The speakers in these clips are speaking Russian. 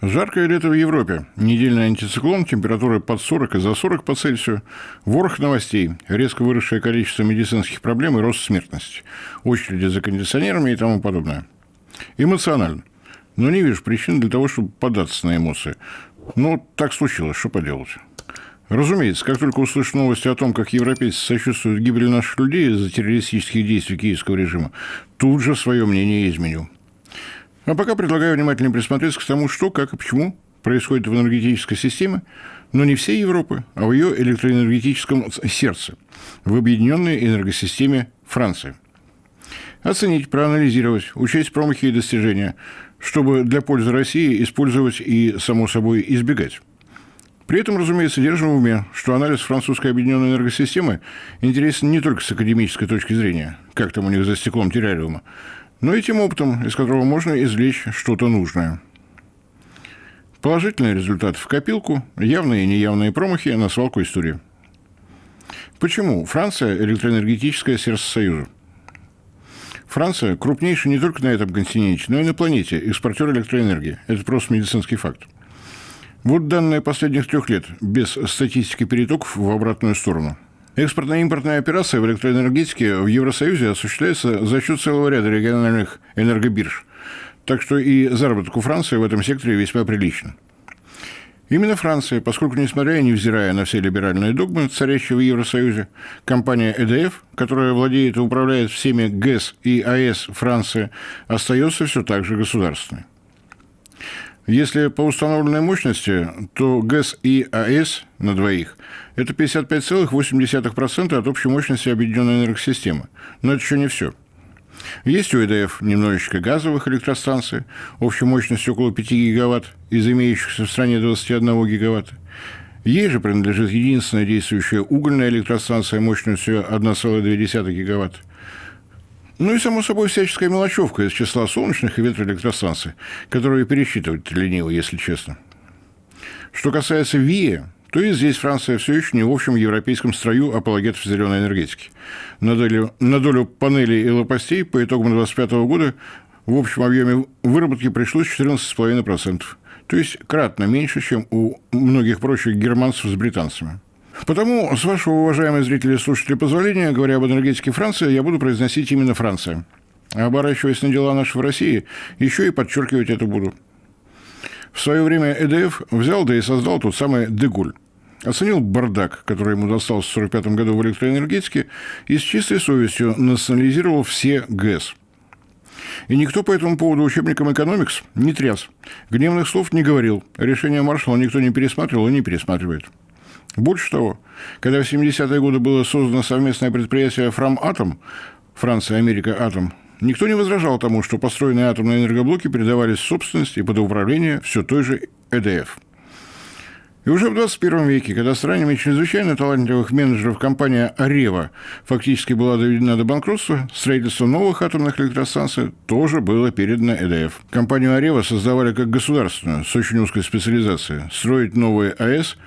Жаркое лето в Европе. Недельный антициклон, температура под 40 и за 40 по Цельсию. Ворох новостей. Резко выросшее количество медицинских проблем и рост смертности. Очереди за кондиционерами и тому подобное. Эмоционально. Но не вижу причин для того, чтобы поддаться на эмоции. Ну, так случилось, что поделать. Разумеется, как только услышу новости о том, как европейцы сочувствуют гибели наших людей из-за террористических действий киевского режима, тут же свое мнение изменю. А пока предлагаю внимательно присмотреться к тому, что, как и почему происходит в энергетической системе, но не всей Европы, а в ее электроэнергетическом сердце, в объединенной энергосистеме Франции. Оценить, проанализировать, учесть промахи и достижения, чтобы для пользы России использовать и, само собой, избегать. При этом, разумеется, держим в уме, что анализ французской объединенной энергосистемы интересен не только с академической точки зрения, как там у них за стеклом террариума, но и тем опытом, из которого можно извлечь что-то нужное. Положительные результаты в копилку, явные и неявные промахи на свалку истории. Почему Франция – электроэнергетическое сердце Союза? Франция – крупнейший не только на этом континенте, но и на планете экспортер электроэнергии. Это просто медицинский факт. Вот данные последних 3 лет, без статистики перетоков в обратную сторону. Экспортно-импортная операция в электроэнергетике в Евросоюзе осуществляется за счет целого ряда региональных энергобирж. Так что и заработок у Франции в этом секторе весьма приличен. Именно Франция, поскольку, несмотря и невзирая на все либеральные догмы, царящие в Евросоюзе, компания EDF, которая владеет и управляет всеми ГЭС и АЭС Франции, остается все так же государственной. Если по установленной мощности, то ГЭС и АЭС на двоих – это 55,8% от общей мощности объединенной энергосистемы. Но это еще не все. Есть у ЭДФ немножечко газовых электростанций, общей мощностью около 5 гигаватт, из имеющихся в стране 21 гигаватта. Ей же принадлежит единственная действующая угольная электростанция мощностью 1,2 гигаватта. Ну и, само собой, всяческая мелочевка из числа солнечных и ветроэлектростанций, которые пересчитывать лениво, если честно. Что касается ВИЭ, то и здесь Франция все еще не в общем европейском строю апологетов зеленой энергетики. На долю панелей и лопастей по итогам 2025 года в общем объеме выработки пришлось 14,5%. То есть кратно меньше, чем у многих прочих германцев с британцами. Потому, с вашего, уважаемые зрители и слушатели, позволения, говоря об энергетике Франции, я буду произносить именно Франция. А оборачиваясь на дела наши в России, еще и подчеркивать это буду. В свое время ЭДФ взял, да и создал тот самый Деголь. Оценил бардак, который ему достался в 1945 году в электроэнергетике, и с чистой совестью национализировал все ГЭС. И никто по этому поводу учебником «Экономикс» не тряс. Гневных слов не говорил. Решение Маршалла никто не пересматривал и не пересматривает. Больше того, когда в 70-е годы было создано совместное предприятие «Фраматом», Франция, Америка, Атом, никто не возражал тому, что построенные атомные энергоблоки передавались в собственность и под управление все той же ЭДФ. И уже в 21 веке, когда стараниями чрезвычайно талантливых менеджеров компания «Арева» фактически была доведена до банкротства, строительство новых атомных электростанций тоже было передано ЭДФ. Компанию «Арева» создавали как государственную, с очень узкой специализацией. Строить новые АЭС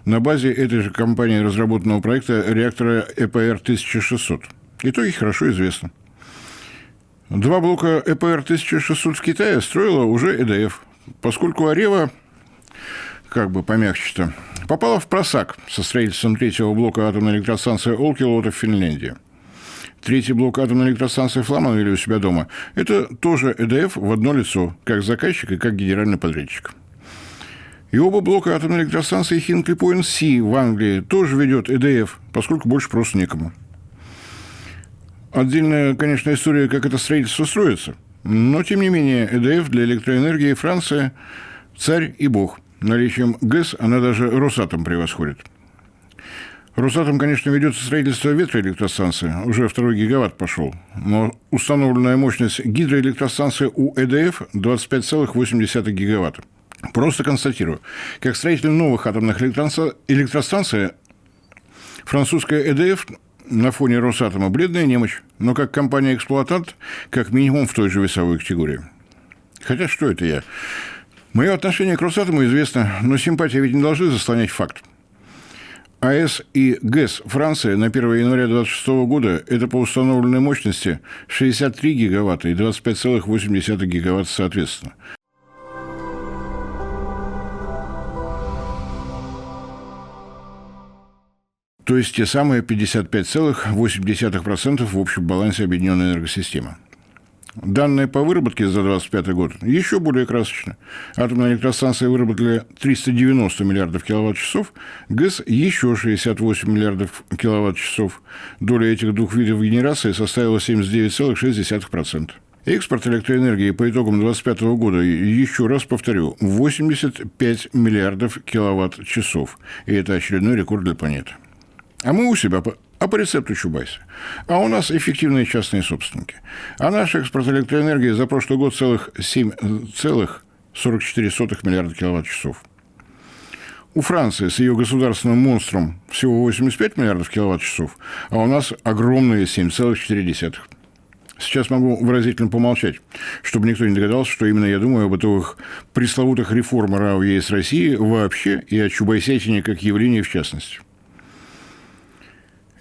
на базе этой же компании разработанного проекта реактора ЭПР-1600. Итоги хорошо известны. 2 блока ЭПР-1600 в Китае строила уже ЭДФ, поскольку «Арева», как бы помягче-то, попала в просак со строительством 3-го блока атомной электростанции Олкилуота в Финляндии. 3-й блок атомной электростанции Фламанвилля у себя дома – это тоже ЭДФ в одно лицо, как заказчик и как генеральный подрядчик. И оба блока атомной электростанции Хинкли-Пойнт-Си в Англии тоже ведет ЭДФ, поскольку больше просто некому. Отдельная, конечно, история, как это строительство строится, но, тем не менее, ЭДФ для электроэнергии Франции – царь и бог. Наличием ГЭС она даже Росатом превосходит. Росатом, конечно, ведется строительство ветроэлектростанции, уже 2 гигаватт пошел, но установленная мощность гидроэлектростанции у ЭДФ 25,8 гигаватта. Просто констатирую, как строитель новых атомных электростанций, французская ЭДФ на фоне Росатома бледная немощь, но как компания-эксплуатант, как минимум в той же весовой категории. Хотя что это я? Мое отношение к Росатому известно, но симпатии ведь не должны заслонять факт. АЭС и ГЭС Франции на 1 января 2026 года – это по установленной мощности 63 гигаватта и 25,8 гигаватта соответственно. То есть те самые 55,8% в общем балансе объединенной энергосистемы. Данные по выработке за 2025 год еще более красочны. Атомные электростанции выработали 390 миллиардов киловатт-часов, ГЭС – еще 68 миллиардов киловатт-часов. Доля этих двух видов генерации составила 79,6%. Экспорт электроэнергии по итогам 2025 года, еще раз повторю, 85 миллиардов киловатт-часов. И это очередной рекорд для планеты. А мы у себя по рецепту Чубайса. А у нас эффективные частные собственники. А наш экспорт электроэнергии за прошлый год целых 7,44 миллиарда киловатт-часов. У Франции с ее государственным монстром всего 85 миллиардов киловатт-часов, а у нас огромные 7,4. Сейчас могу выразительно помолчать, чтобы никто не догадался, что именно я думаю об этих пресловутых реформах РАО ЕС России вообще и о чубайсятине как явлении в частности.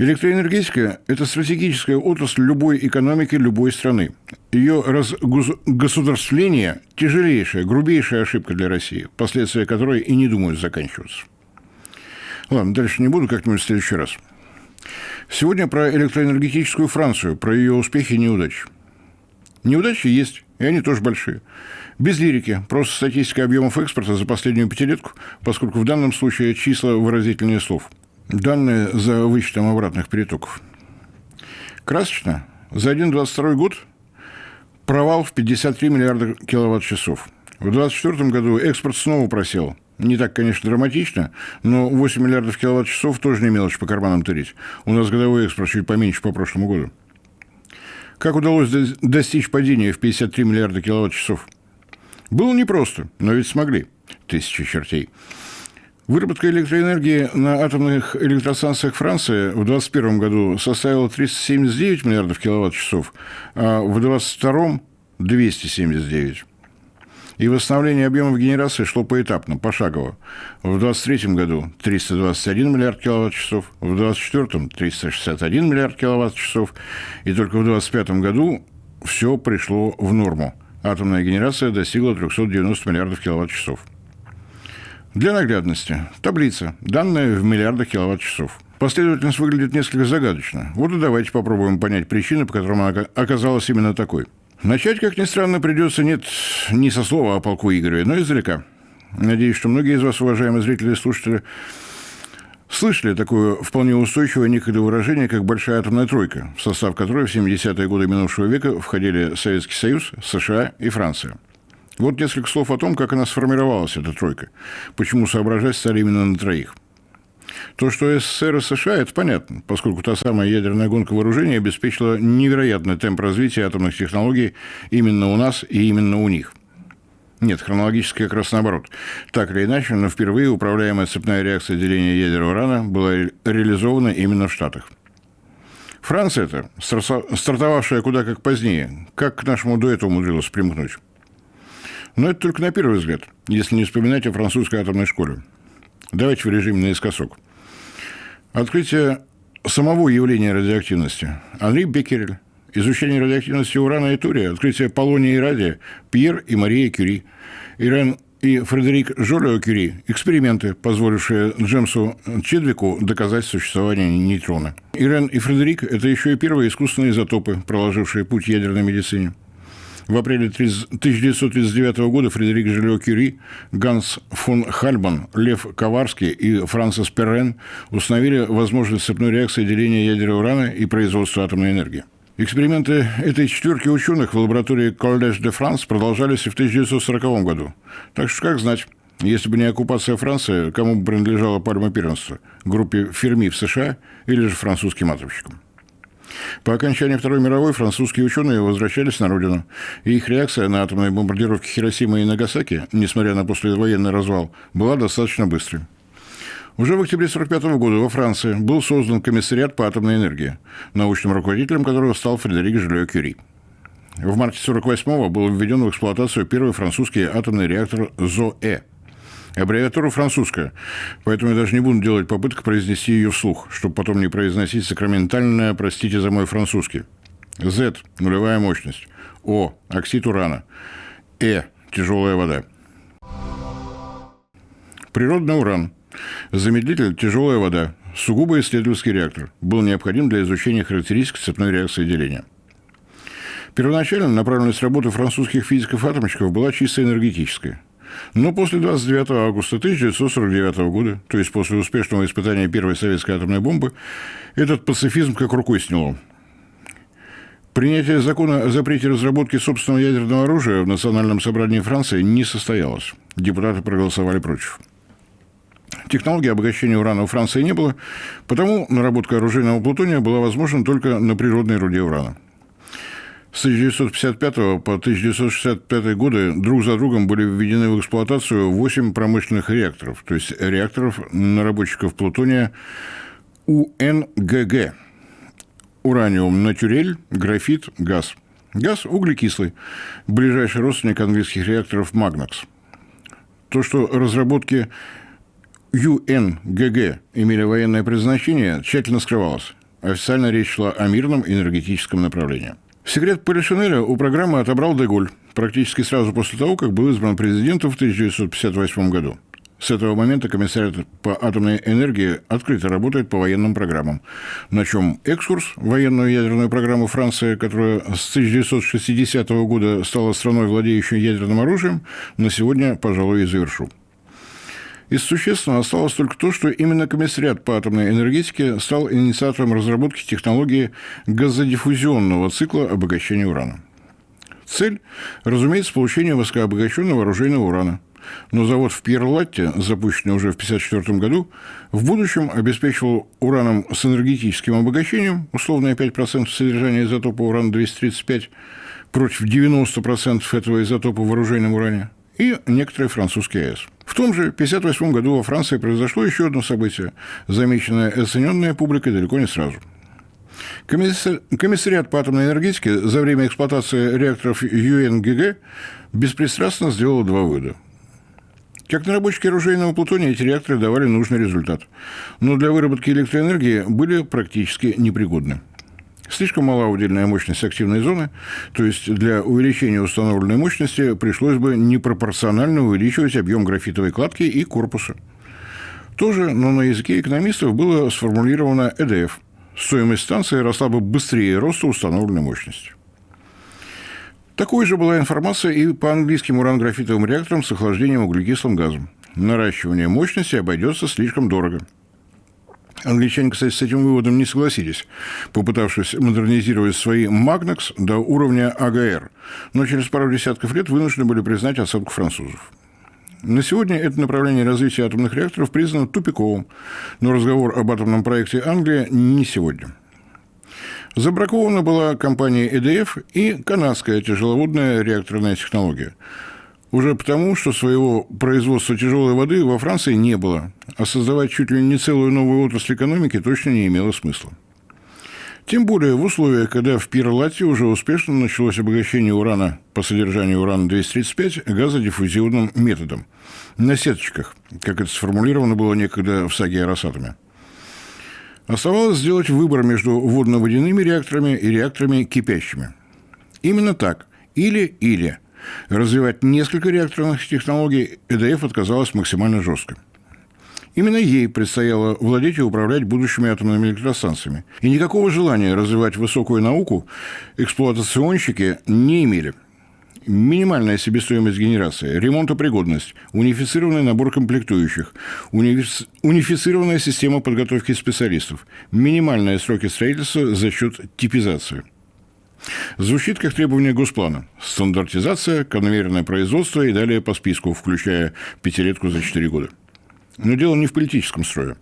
Электроэнергетика – это стратегическая отрасль любой экономики любой страны. Ее разгосударствление – тяжелейшая, грубейшая ошибка для России, последствия которой и не думают заканчиваться. Ладно, дальше не буду, как-нибудь в следующий раз. Сегодня про электроэнергетическую Францию, про ее успехи и неудачи. Неудачи есть, и они тоже большие. Без лирики, просто статистика объемов экспорта за последнюю пятилетку, поскольку в данном случае числа выразительнее слов. Данные за вычетом обратных перетоков. Красочно. За 2022 год провал в 53 миллиарда киловатт-часов. В 2024 году экспорт снова просел. Не так, конечно, драматично, но 8 миллиардов киловатт-часов тоже не мелочь по карманам тырить. У нас годовой экспорт чуть поменьше по прошлому году. Как удалось достичь падения в 53 миллиарда киловатт-часов? Было непросто, но ведь смогли. Тысячи чертей. Выработка электроэнергии на атомных электростанциях Франции в 2021 году составила 379 миллиардов киловатт-часов, а в 2022 – 279. И восстановление объемов генерации шло поэтапно, пошагово. В 2023 году 321 миллиард киловатт-часов, в 2024 – 361 миллиард киловатт-часов, и только в 2025 году все пришло в норму. Атомная генерация достигла 390 миллиардов киловатт-часов. Для наглядности. Таблица. Данные в миллиардах киловатт-часов. Последовательность выглядит несколько загадочно. Вот и давайте попробуем понять причины, по которым она оказалась именно такой. Начать, как ни странно, придется не со слова о полку Игореве, но издалека. Надеюсь, что многие из вас, уважаемые зрители и слушатели, слышали такое вполне устойчивое некогда выражение, как «большая атомная тройка», в состав которой в 70-е годы минувшего века входили Советский Союз, США и Франция. Вот несколько слов о том, как она сформировалась, эта тройка. Почему соображать стали именно на троих. То, что СССР и США, это понятно, поскольку та самая ядерная гонка вооружений обеспечила невероятный темп развития атомных технологий именно у нас и именно у них. Нет, хронологически как раз наоборот. Так или иначе, но впервые управляемая цепная реакция деления ядер урана была реализована именно в Штатах. Франция-то, стартовавшая куда как позднее, как к нашему дуэту умудрилась примкнуть. Но это только на первый взгляд, если не вспоминать о французской атомной школе. Давайте в режиме наискосок. Открытие самого явления радиоактивности. Анри Беккерель. Изучение радиоактивности урана и тория. Открытие полония и радия. Пьер и Мария Кюри. Ирен и Фредерик Жолио-Кюри. Эксперименты, позволившие Джемсу Чедвику доказать существование нейтрона. Ирен и Фредерик – это еще и первые искусственные изотопы, проложившие путь ядерной медицине. В апреле 1939 года Фредерик Жолио-Кюри, Ганс фон Хальбан, Лев Коварский и Франсис Перрен установили возможность цепной реакции деления ядер урана и производства атомной энергии. Эксперименты этой четверки ученых в лаборатории Collège de France продолжались и в 1940 году. Так что, как знать, если бы не оккупация Франции, кому бы принадлежала пальма первенства? Группе Ферми в США или же французским атомщикам? По окончании Второй мировой французские ученые возвращались на родину, и их реакция на атомные бомбардировки Хиросимы и Нагасаки, несмотря на послевоенный развал, была достаточно быстрой. Уже в октябре 1945 года во Франции был создан комиссариат по атомной энергии, научным руководителем которого стал Фредерик Жолио-Кюри. В марте 1948 был введен в эксплуатацию первый французский атомный реактор ЗОЭ. Аббревиатура французская, поэтому я даже не буду делать попыток произнести ее вслух, чтобы потом не произносить сакраментальное, простите за мой французский. Z – нулевая мощность. О – оксид урана. Тяжелая вода. Природный уран. Замедлитель – тяжелая вода. сугубо исследовательский реактор, был необходим для изучения характеристик цепной реакции деления. Первоначально направленность работы французских физиков-атомщиков была чисто энергетической. Но после 29 августа 1949 года, то есть после успешного испытания первой советской атомной бомбы, этот пацифизм как рукой сняло. Принятие закона о запрете разработки собственного ядерного оружия в Национальном собрании Франции не состоялось. Депутаты проголосовали против. Технологии обогащения урана у Франции не было, потому наработка оружейного плутония была возможна только на природной руде урана. С 1955 по 1965 годы друг за другом были введены в эксплуатацию 8 промышленных реакторов, то есть реакторов наработчиков плутония УНГГ. Ураниум натюрель, графит, газ. Газ углекислый, ближайший родственник английских реакторов Магнакс. То, что разработки ЮНГГ имели военное предназначение, тщательно скрывалось. Официально речь шла о мирном энергетическом направлении. Секрет Полишинеля у программы отобрал Де-Голь практически сразу после того, как был избран президентом в 1958 году. С этого момента комиссариат по атомной энергии открыто работает по военным программам. На чем экскурс в военную ядерную программу Франции, которая с 1960 года стала страной, владеющей ядерным оружием, на сегодня, пожалуй, и завершу. Из существенного осталось только то, что именно комиссариат по атомной энергетике стал инициатором разработки технологии газодиффузионного цикла обогащения урана. Цель, разумеется, получение высокообогащенного оружейного урана. Но завод в Пьер-Латте, запущенный уже в 1954 году, в будущем обеспечивал ураном с энергетическим обогащением, условное 5% содержания изотопа урана-235 против 90% этого изотопа в оружейном уране, и некоторые французские АЭС. В том же 1958 году во Франции произошло еще одно событие, замеченное и оцененное публикой далеко не сразу. Комиссариат по атомной энергетике за время эксплуатации реакторов ЮНГГ беспристрастно сделал два вывода. Как наработчики оружейного плутония эти реакторы давали нужный результат, но для выработки электроэнергии были практически непригодны. Слишком мала удельная мощность активной зоны, то есть для увеличения установленной мощности пришлось бы непропорционально увеличивать объем графитовой кладки и корпуса. Тоже, но на языке экономистов было сформулировано ЭДФ. Стоимость станции росла бы быстрее роста установленной мощности. Такой же была информация и по английским уран-графитовым реакторам с охлаждением углекислым газом. Наращивание мощности обойдется слишком дорого. Англичане, кстати, с этим выводом не согласились, попытавшись модернизировать свои «Магнакс» до уровня АГР, но через пару десятков лет вынуждены были признать оценку французов. На сегодня это направление развития атомных реакторов признано тупиковым, но разговор об атомном проекте Англии не сегодня. Забракована была компания EDF и канадская тяжеловодная реакторная технология. Уже потому, что своего производства тяжелой воды во Франции не было, а создавать чуть ли не целую новую отрасль экономики точно не имело смысла. Тем более в условиях, когда в Пьер-Латте уже успешно началось обогащение урана по содержанию урана-235 газодиффузионным методом, на сеточках, как это сформулировано было некогда в саге о Росатоме. Оставалось сделать выбор между водно-водяными реакторами и реакторами кипящими. Именно так, или-или. Развивать несколько реакторных технологий ЭДФ отказалась максимально жестко. Именно ей предстояло владеть и управлять будущими атомными электростанциями. И никакого желания развивать высокую науку эксплуатационщики не имели. Минимальная себестоимость генерации, ремонтопригодность, унифицированный набор комплектующих, унифицированная система подготовки специалистов, минимальные сроки строительства за счет типизации. Звучит как требование Госплана. Стандартизация, конвейерное производство и далее по списку, включая пятилетку за 4 года. Но дело не в политическом строе.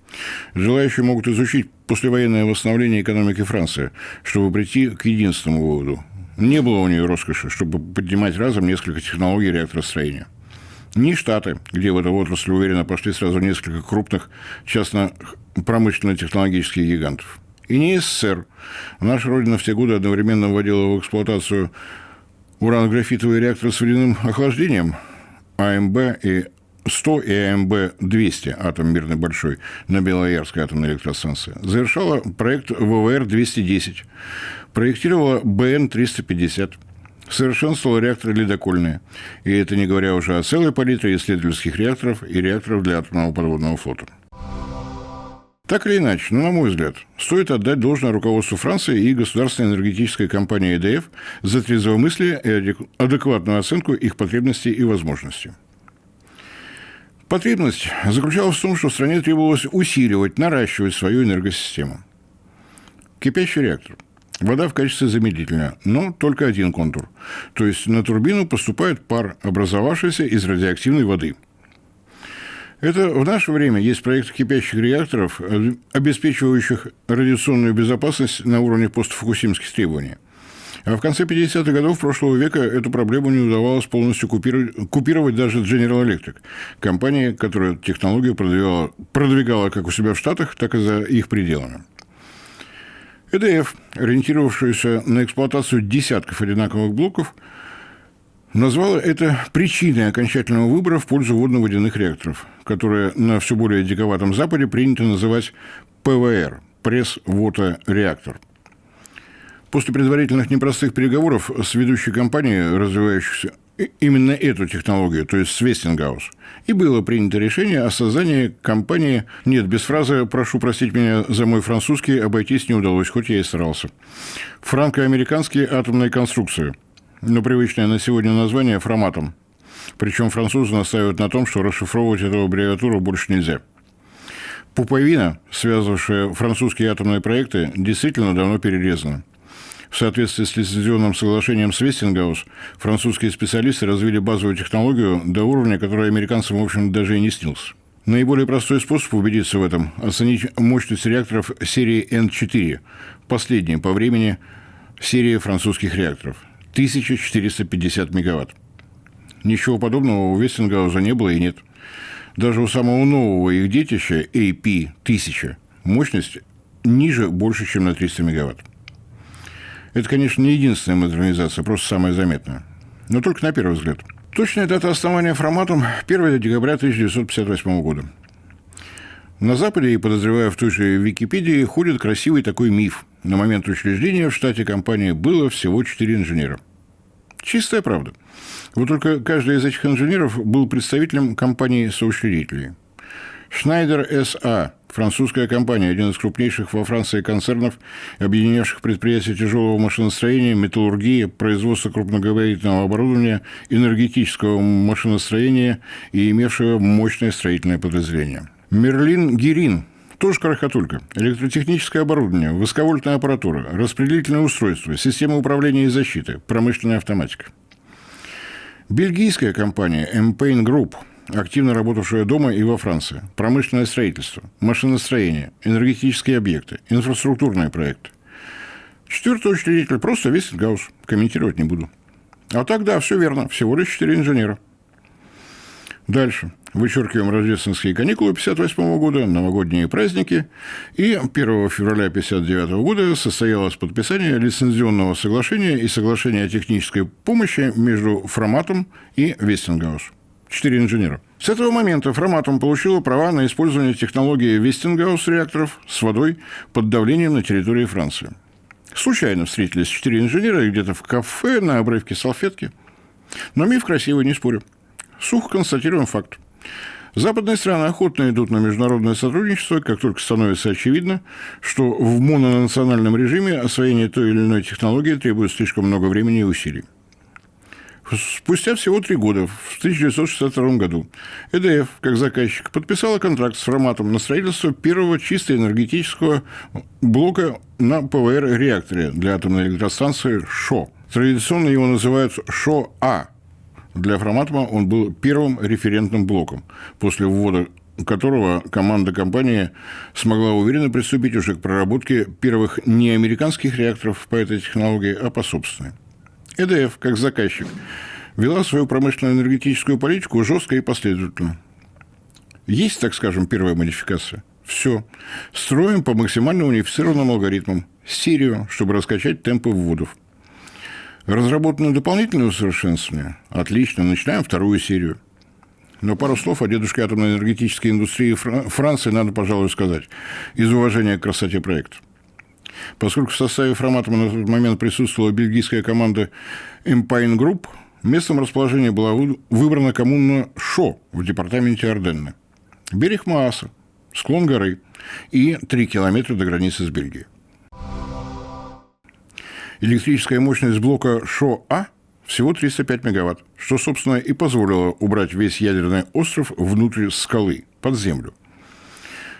Желающие могут изучить послевоенное восстановление экономики Франции, чтобы прийти к единственному выводу. Не было у нее роскоши, чтобы поднимать разом несколько технологий реакторостроения. Ни Штаты, где в эту отрасль уверенно пошли сразу несколько крупных частно-промышленно-технологических гигантов. И не СССР. Наша Родина в те годы одновременно вводила в эксплуатацию урано-графитовые реакторы с водяным охлаждением АМБ-100 и АМБ-200, атом мирный большой, на Белоярской атомной электростанции. Завершала проект ВВР-210. Проектировала БН-350. Совершенствовала реакторы ледокольные. И это не говоря уже о целой палитре исследовательских реакторов и реакторов для атомного подводного флота. Так или иначе, но, на мой взгляд, стоит отдать должное руководству Франции и государственной энергетической компании EDF за трезвомыслие и адекватную оценку их потребностей и возможностей. Потребность заключалась в том, что стране требовалось усиливать, наращивать свою энергосистему. Кипящий реактор. Вода в качестве замедлителя, но только один контур. То есть на турбину поступает пар, образовавшийся из радиоактивной воды. Это в наше время есть проекты кипящих реакторов, обеспечивающих радиационную безопасность на уровне постфукусимских требований. А в конце 50-х годов прошлого века эту проблему не удавалось полностью купировать даже General Electric, компания, которая технологию продвигала как у себя в Штатах, так и за их пределами. EDF, ориентировавшаяся на эксплуатацию десятков одинаковых блоков, назвала это причиной окончательного выбора в пользу водно-водяных реакторов, которые на все более диковатом Западе принято называть ПВР – пресс-вото-реактор. После предварительных непростых переговоров с ведущей компанией, развивающейся именно эту технологию, то есть с Westinghouse, и было принято решение о создании компании, нет, без фразы «прошу простить меня за мой французский», обойтись не удалось, хоть я и старался, франко-американские атомные конструкции, но привычное на сегодня название «Фраматом». Причем французы настаивают на том, что расшифровывать эту аббревиатуру больше нельзя. Пуповина, связывавшая французские атомные проекты, действительно давно перерезана. В соответствии с лицензионным соглашением с Westinghouse, французские специалисты развили базовую технологию до уровня, который американцам, в общем, даже и не снился. Наиболее простой способ убедиться в этом – оценить мощность реакторов серии N4, последней по времени серии французских реакторов – 1450 мегаватт. Ничего подобного у Westinghouse не было и нет. Даже у самого нового их детища AP-1000 мощность ниже больше, чем на 300 мегаватт. Это, конечно, не единственная модернизация, просто самая заметная. Но только на первый взгляд. Точная дата основания Фраматом – 1 декабря 1958 года. На Западе, и, подозревая в той же Википедии, ходит красивый такой миф. На момент учреждения в штате компании было всего 4 инженера. Чистая правда. Вот только каждый из этих инженеров был представителем компании-соучредителей. Schneider S.A. французская компания, один из крупнейших во Франции концернов, объединявших предприятия тяжелого машиностроения, металлургии, производства крупногабаритного оборудования, энергетического машиностроения и имевшего мощное строительное подразделение. Мерлин Герин, тоже крохотулька, электротехническое оборудование, высоковольтная аппаратура, распределительное устройство, система управления и защиты, промышленная автоматика. Бельгийская компания Empain Group, активно работавшая дома и во Франции. Промышленное строительство, машиностроение, энергетические объекты, инфраструктурные проекты. Четвертый учредитель просто Westinghouse. Комментировать не буду. А так, да, все верно. Всего лишь 4 инженера. Дальше. Вычеркиваем рождественские каникулы 1958 года, новогодние праздники. И 1 февраля 1959 года состоялось подписание лицензионного соглашения и соглашения о технической помощи между Фраматом и Westinghouse. 4 инженера. С этого момента Фраматом получила права на использование технологии Westinghouse реакторов с водой под давлением на территории Франции. Случайно встретились 4 инженера где-то в кафе на обрывке салфетки. Но миф красивый, не спорю. Сухо констатируем факт. Западные страны охотно идут на международное сотрудничество, как только становится очевидно, что в мононациональном режиме освоение той или иной технологии требует слишком много времени и усилий. Спустя всего 3 года, в 1962 году, EDF, как заказчик, подписала контракт с Фраматом на строительство первого чисто энергетического блока на ПВР-реакторе для атомной электростанции ШО. Традиционно его называют ШО-А. Для Фраматома он был первым референтным блоком, после ввода которого команда компании смогла уверенно приступить уже к проработке первых не американских реакторов по этой технологии, а по собственной. EDF, как заказчик, вела свою промышленную энергетическую политику жестко и последовательно. Есть, так скажем, первая модификация. Все. Строим по максимально унифицированным алгоритмам. Серию, чтобы раскачать темпы вводов. Разработано дополнительное усовершенствование. Отлично. Начинаем вторую серию. Но пару слов о дедушке атомной энергетической индустрии Франции надо, пожалуй, сказать. Из уважения к красоте проекта. Поскольку в составе Фраматома на тот момент присутствовала бельгийская команда Empain Group, местом расположения была выбрана коммуна Шо в департаменте Арденны. Берег Мааса, склон горы и 3 километра до границы с Бельгией. Электрическая мощность блока ШО-А всего 305 мегаватт, что, собственно, и позволило убрать весь ядерный остров внутрь скалы, под землю.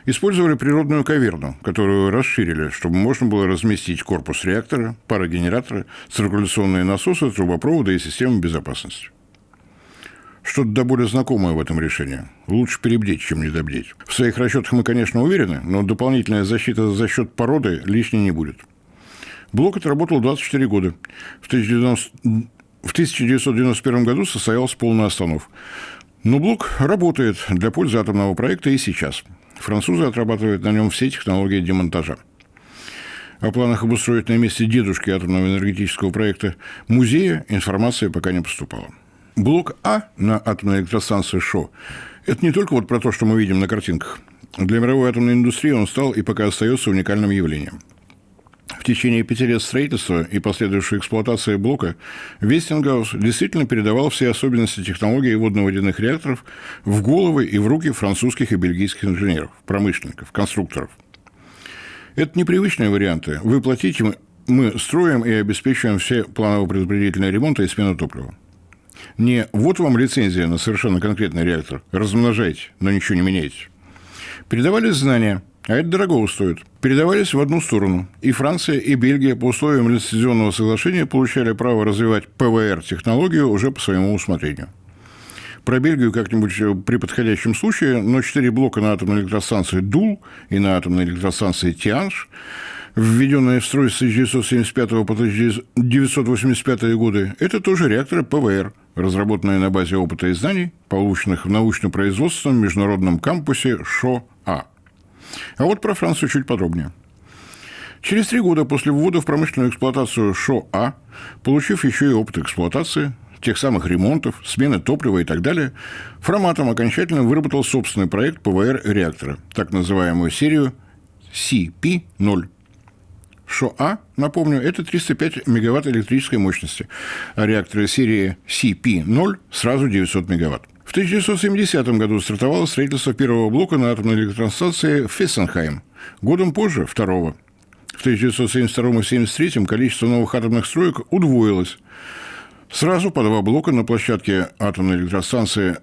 Использовали природную каверну, которую расширили, чтобы можно было разместить корпус реактора, парогенератора, циркуляционные насосы, трубопровода и системы безопасности. Что-то до более знакомое в этом решении. Лучше перебдеть, чем недобдеть. В своих расчетах мы, конечно, уверены, но дополнительная защита за счет породы лишней не будет. Блок отработал 24 года. В 1991 году состоялся полный останов. Но блок работает для пользы атомного проекта и сейчас. Французы отрабатывают на нем все технологии демонтажа. О планах обустроить на месте дедушки атомного энергетического проекта музея информация пока не поступала. Блок А на атомной электростанции ШО – это не только вот про то, что мы видим на картинках. Для мировой атомной индустрии он стал и пока остается уникальным явлением. В течение 5 лет строительства и последующей эксплуатации блока Вестингаус действительно передавал все особенности технологии водно-водяных реакторов в головы и в руки французских и бельгийских инженеров, промышленников, конструкторов. Это непривычные варианты. Вы платите, мы строим и обеспечиваем все планово-предупредительные ремонты и смену топлива. Не вот вам лицензия на совершенно конкретный реактор, размножайте, но ничего не меняйте. Передавались знания, а это дорого стоит. Передавались в одну сторону. И Франция, и Бельгия по условиям лицензионного соглашения получали право развивать ПВР-технологию уже по своему усмотрению. Про Бельгию как-нибудь при подходящем случае, но 4 блока на атомной электростанции Дул и на атомной электростанции Тианж, введенные в строй с 1975 по 1985 годы, это тоже реакторы ПВР, разработанные на базе опыта и знаний, полученных в научно-производственном международном кампусе ШО-А. А вот про Францию чуть подробнее. Через 3 года после ввода в промышленную эксплуатацию ШО-А, получив еще и опыт эксплуатации, тех самых ремонтов, смены топлива и так далее, Фраматом окончательно выработал собственный проект ПВР-реактора, так называемую серию CP-0. ШО-А, напомню, это 305 мегаватт электрической мощности, а реакторы серии CP-0 сразу 900 мегаватт. В 1970 году стартовало строительство первого блока на атомной электростанции Фессенхайм. Годом позже – второго. В 1972 и 1973 количество новых атомных строек удвоилось. Сразу по 2 блока на площадке атомной электростанции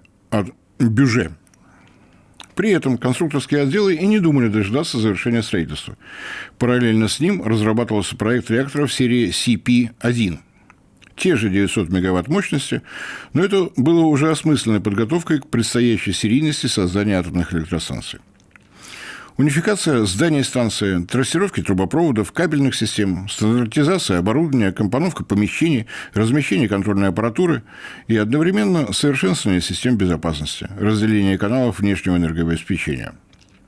Бюже. При этом конструкторские отделы и не думали дожидаться завершения строительства. Параллельно с ним разрабатывался проект реакторов серии CP-1. Те же 900 мегаватт мощности, но это было уже осмысленной подготовкой к предстоящей серийности создания атомных электростанций. Унификация зданий станции, трассировки трубопроводов, кабельных систем, стандартизация оборудования, компоновка помещений, размещение контрольной аппаратуры и одновременно совершенствование систем безопасности, разделение каналов внешнего энергообеспечения.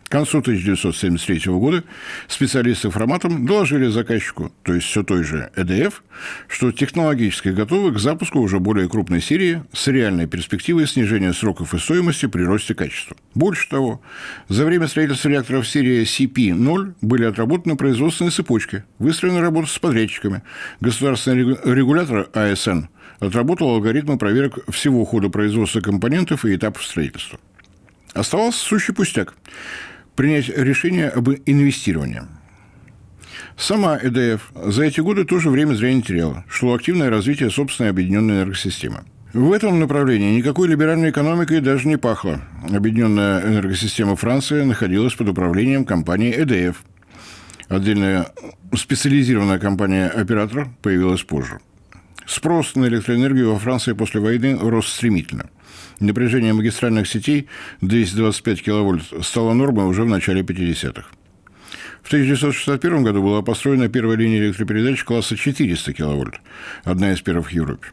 К концу 1973 года специалисты Фраматом доложили заказчику, то есть все той же ЭДФ, что технологически готовы к запуску уже более крупной серии с реальной перспективой снижения сроков и стоимости при росте качества. Больше того, за время строительства реакторов серии CP-0 были отработаны производственные цепочки, выстроена работа с подрядчиками. Государственный регулятор АСН отработал алгоритмы проверок всего хода производства компонентов и этапов строительства. Оставался сущий пустяк – принять решение об инвестировании. Сама ЭДФ за эти годы тоже время зря не теряла. Шло активное развитие собственной объединенной энергосистемы. В этом направлении никакой либеральной экономикой даже не пахло. Объединенная энергосистема Франции находилась под управлением компании ЭДФ. Отдельная специализированная компания-оператор появилась позже. Спрос на электроэнергию во Франции после войны рос стремительно. Напряжение магистральных сетей 225 киловольт стало нормой уже в начале 50-х. В 1961 году была построена первая линия электропередач класса 400 киловольт, одна из первых в Европе.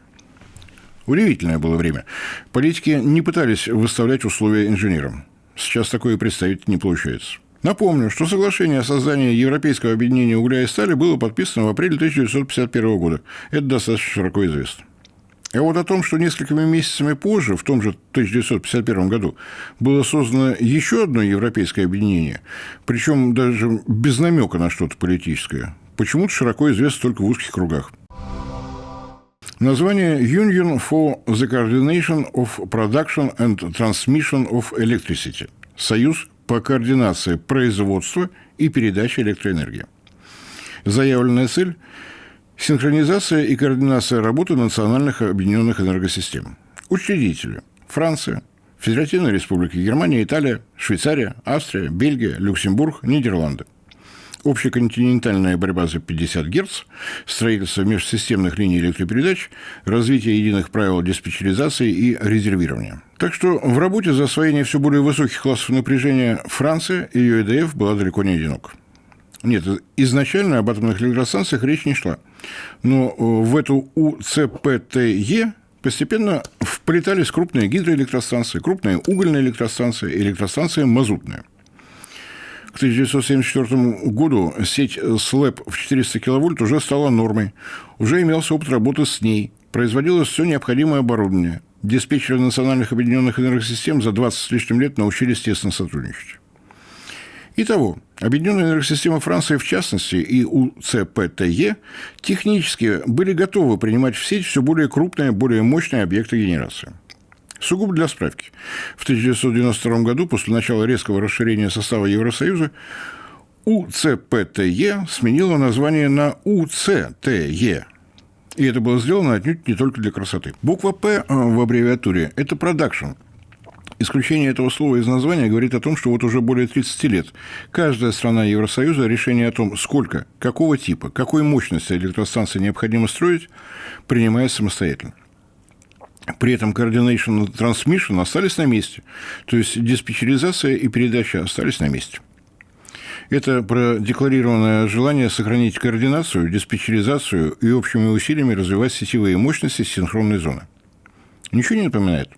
Удивительное было время. Политики не пытались выставлять условия инженерам. Сейчас такое представить не получается. Напомню, что соглашение о создании Европейского объединения угля и стали было подписано в апреле 1951 года. Это достаточно широко известно. А вот о том, что несколькими месяцами позже, в том же 1951 году, было создано еще одно европейское объединение, причем даже без намека на что-то политическое, почему-то широко известно только в узких кругах. Название Union for the Coordination of Production and Transmission of Electricity – Союз по координации производства и передачи электроэнергии. Заявленная цель – синхронизация и координация работы национальных объединенных энергосистем. Учредители – Франция, Федеративная Республика Германия, Италия, Швейцария, Австрия, Бельгия, Люксембург, Нидерланды. Общеконтинентальная борьба за 50 Гц, строительство межсистемных линий электропередач, развитие единых правил диспетчеризации и резервирования. Так что в работе за освоение все более высоких классов напряжения Франция и ее ЭДФ была далеко не одинока. Нет, изначально об атомных электростанциях речь не шла. Но в эту УЦПТЕ постепенно вплетались крупные гидроэлектростанции, крупные угольные электростанции, электростанции мазутные. К 1974 году сеть СЛЭП в 400 кВт уже стала нормой. Уже имелся опыт работы с ней. Производилось все необходимое оборудование. Диспетчеры национальных объединенных энергосистем за 20 с лишним лет научились тесно сотрудничать. Итого, Объединенная энергосистема Франции, в частности, и УЦПТЕ технически были готовы принимать в сеть все более крупные, более мощные объекты генерации. Сугубо для справки. В 1992 году, после начала резкого расширения состава Евросоюза, УЦПТЕ сменило название на УЦТЕ. И это было сделано отнюдь не только для красоты. Буква «П» в аббревиатуре – это «продакшн». Исключение этого слова из названия говорит о том, что вот уже более 30 лет каждая страна Евросоюза решение о том, сколько, какого типа, какой мощности электростанции необходимо строить, принимает самостоятельно. При этом coordination и transmission остались на месте. То есть диспетчеризация и передача остались на месте. Это продекларированное желание сохранить координацию, диспетчеризацию и общими усилиями развивать сетевые мощности синхронной зоны. Ничего не напоминает?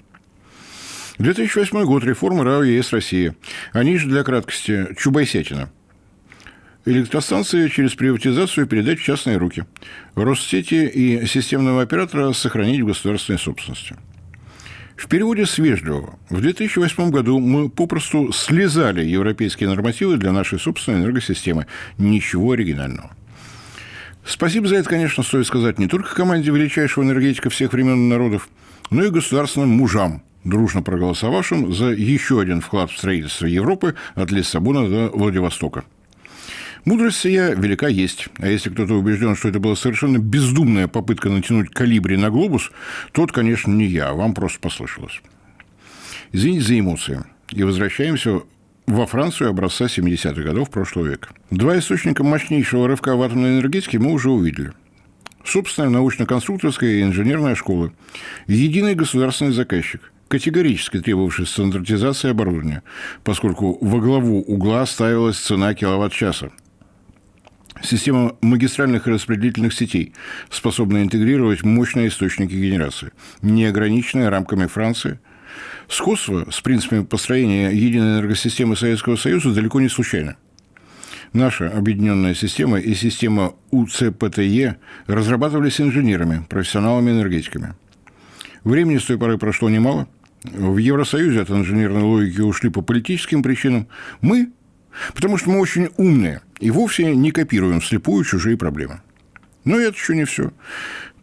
2008 год. Реформа РАО ЕС Россия. Они же, для краткости, Чубайсятина. Электростанции через приватизацию передать в частные руки. Россети и системного оператора сохранить в государственной собственности. В переводе с вежливого. В 2008 году мы попросту слезали европейские нормативы для нашей собственной энергосистемы. Ничего оригинального. Спасибо за это, конечно, стоит сказать не только команде величайшего энергетика всех времен и народов, но и государственным мужам, дружно проголосовавшим за еще один вклад в строительство Европы от Лиссабона до Владивостока. Мудрость сия велика есть. А если кто-то убежден, что это была совершенно бездумная попытка натянуть колибри на глобус, тот, конечно, не я, а вам просто послышалось. Извините за эмоции. И возвращаемся во Францию образца 70-х годов прошлого века. Два источника мощнейшего рывка в атомной энергетике мы уже увидели. Собственная научно-конструкторская и инженерная школа. Единый государственный заказчик, категорически требовавший стандартизации оборудования, поскольку во главу угла ставилась цена киловатт-часа. Система магистральных и распределительных сетей, способная интегрировать мощные источники генерации, не ограниченная рамками Франции. Сходство с принципами построения единой энергосистемы Советского Союза далеко не случайно. Наша объединенная система и система УЦПТЕ разрабатывались инженерами, профессионалами-энергетиками. Времени с той поры прошло немало. В Евросоюзе от инженерной логики ушли по политическим причинам. Мы, потому что мы очень умные и вовсе не копируем вслепую чужие проблемы. Но это еще не все.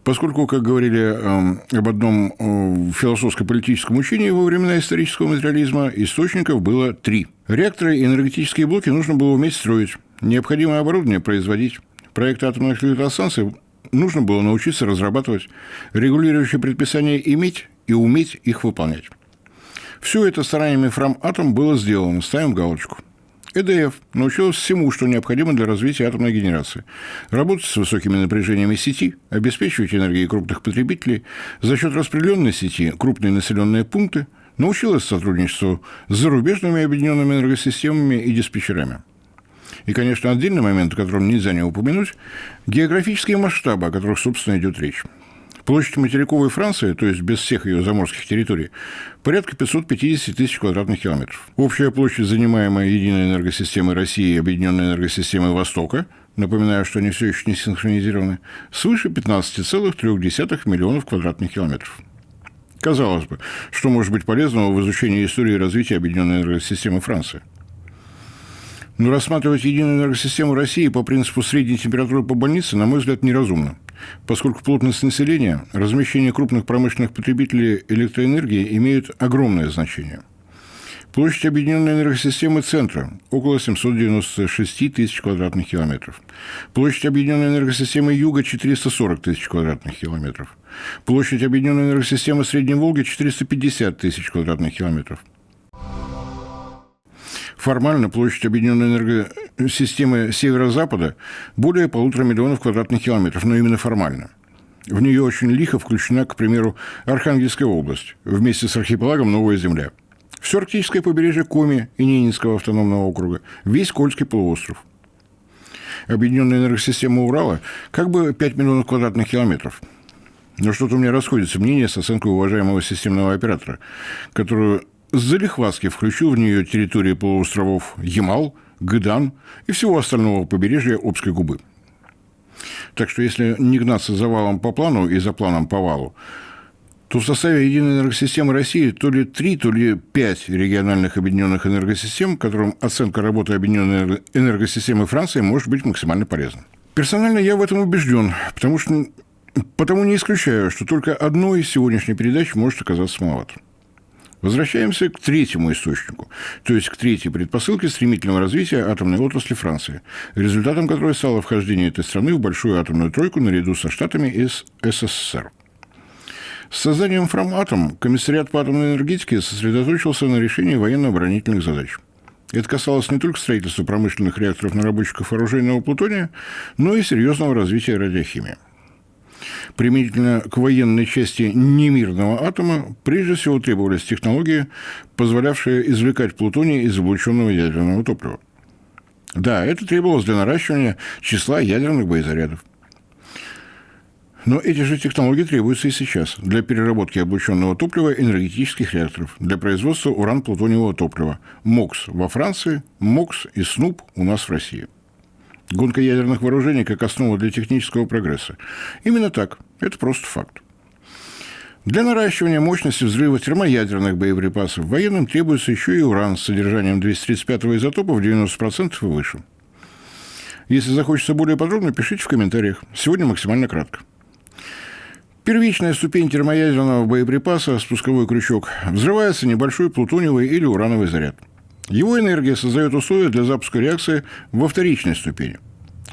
Поскольку, как говорили об одном философско-политическом учении во времена исторического материализма, источников было 3. Реакторы и энергетические блоки нужно было уметь строить, необходимое оборудование производить. Проекты атомных электростанций нужно было научиться разрабатывать, регулирующие предписания иметь и уметь их выполнять. Все это стараниями Фраматом было сделано, ставим галочку. ЭДФ научилась всему, что необходимо для развития атомной генерации. Работать с высокими напряжениями сети, обеспечивать энергией крупных потребителей, за счет распределенной сети крупные населенные пункты, научилась сотрудничеству с зарубежными объединенными энергосистемами и диспетчерами. И, конечно, отдельный момент, о котором нельзя не упомянуть – географические масштабы, о которых, собственно, идет речь. Площадь материковой Франции, то есть без всех ее заморских территорий, порядка 550 тысяч квадратных километров. Общая площадь, занимаемая единой энергосистемой России и объединенной энергосистемой Востока, напоминаю, что они все еще не синхронизированы, свыше 15,3 миллионов квадратных километров. Казалось бы, что может быть полезного в изучении истории развития объединенной энергосистемы Франции? Но рассматривать единую энергосистему России по принципу средней температуры по больнице, на мой взгляд, неразумно, поскольку плотность населения, размещение крупных промышленных потребителей электроэнергии имеют огромное значение. Площадь объединенной энергосистемы центра – около 796 тысяч квадратных километров. Площадь объединенной энергосистемы юга – 440 тысяч квадратных километров. Площадь объединенной энергосистемы Средней Волги – 450 тысяч квадратных километров. Формально площадь объединенной энергосистемы Северо-Запада более 1,5 миллиона квадратных километров, но именно формально. В нее очень лихо включена, к примеру, Архангельская область, вместе с архипелагом Новая Земля. Все арктическое побережье Коми и Ненецкого автономного округа, весь Кольский полуостров. Объединенная энергосистема Урала как бы 5 миллионов квадратных километров. Но что-то у меня расходится мнение с оценкой уважаемого системного оператора, которую залихватски включил в нее территории полуостровов Ямал, Гыдан и всего остального побережья Обской губы. Так что если не гнаться за валом по плану и за планом по валу, то в составе единой энергосистемы России то ли 3, то ли 5 региональных объединенных энергосистем, которым оценка работы объединенной энергосистемы Франции может быть максимально полезна. Персонально я в этом убежден, потому не исключаю, что только одной из сегодняшней передачи может оказаться маловато. Возвращаемся к третьему источнику, то есть к третьей предпосылке стремительного развития атомной отрасли Франции, результатом которой стало вхождение этой страны в большую атомную тройку наряду со Штатами и СССР. С созданием Фраматом комиссариат по атомной энергетике сосредоточился на решении военно-оборонительных задач. Это касалось не только строительства промышленных реакторов наработчиков оружейного плутония, но и серьезного развития радиохимии. Применительно к военной части немирного атома прежде всего требовались технологии, позволявшие извлекать плутоний из облученного ядерного топлива. Да, это требовалось для наращивания числа ядерных боезарядов. Но эти же технологии требуются и сейчас для переработки облученного топлива энергетических реакторов, для производства уран-плутониевого топлива, МОКС во Франции, МОКС и СНУП у нас в России. Гонка ядерных вооружений как основа для технического прогресса. Именно так. Это просто факт. Для наращивания мощности взрыва термоядерных боеприпасов военным требуется еще и уран с содержанием 235-го изотопа в 90% и выше. Если захочется более подробно, пишите в комментариях. Сегодня максимально кратко. Первичная ступень термоядерного боеприпаса, спусковой крючок, взрывается небольшой плутониевый или урановый заряд. Его энергия создает условия для запуска реакции во вторичной ступени.